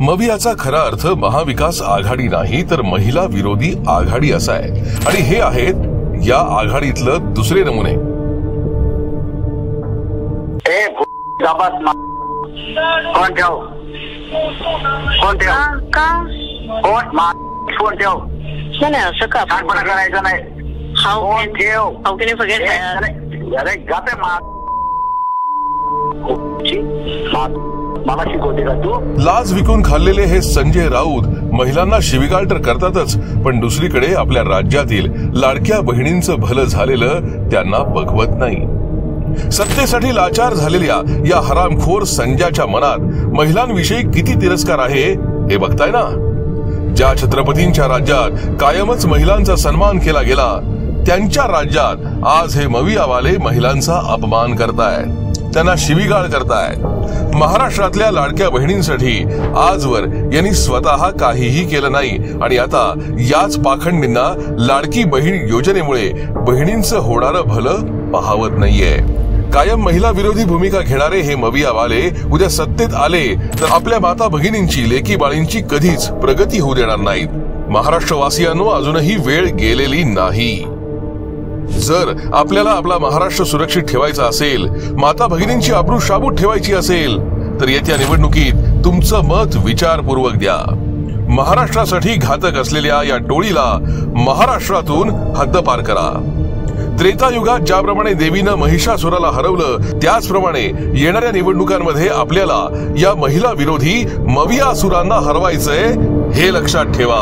मवियाचा खरा अर्थ महाविकास आघाडी नाही तर महिला विरोधी आघाडी असा आहे आणि हे आहेत या आघाडीतलं दुसरे नमुने। फोन ठेव नाही असं का करायचं नाही। फोन ठेव अरे गाते मला शिकवते का तू? लाज विकून खाल्लेले हे संजय राऊत महिलांना शिवीगाळ तर करतातच, पण दुसरीकडे आपल्या राज्यातील लाडक्या बहिणींचं भलं झालेलं त्यांना बघवत नाही। सत्तेसाठी लाचार झालेल्या या हरामखोर संजयाच्या मनात महिलांविषयी किती तिरस्कार आहे हे बघताय ना। ज्या छत्रपतींच्या राज्यात कायमच महिलांचा सन्मान केला गेला, त्यांच्या राज्यात आज हे मवियावाले महिलांचा अपमान करतायत, त्यांना शिवीगाळ करतायत। महाराष्ट्रातल्या लाडक्या बहिणींसाठी आजवर यांनी स्वतः काहीही केलं नाही आणि आता याच पाखंडींना लाडकी बहीण योजनेमुळे बहिणींचं होणारं भलं पाहावत नाहीये। कायम महिला विरोधी भूमिका घेणारे हे मवियावाले उद्या सत्तेत आले तर आपल्या माता भगिनींची, लेकी बाळींची कधीच प्रगती होऊ देणार नाहीत। महाराष्ट्रवासियांनो, अजूनही वेळ गेलेली नाही। जर आपल्याला आपला महाराष्ट्र सुरक्षित ठेवायचा असेल, माता भगिनींची आबरू शाबूत ठेवायची असेल तर येत्या निवडणुकीत तुमचं मत विचारपूर्वक द्या। महाराष्ट्रासाठी घातक असलेल्या या टोळीला महाराष्ट्रातून हद्दपार करा। त्रेतायुगात ज्याप्रमाणे देवीनं महिषासुराला हरवलं, त्याचप्रमाणे येणाऱ्या निवडणुकांमध्ये आपल्याला या महिला विरोधी मवियासुरांना हरवायचंय, हे लक्षात ठेवा।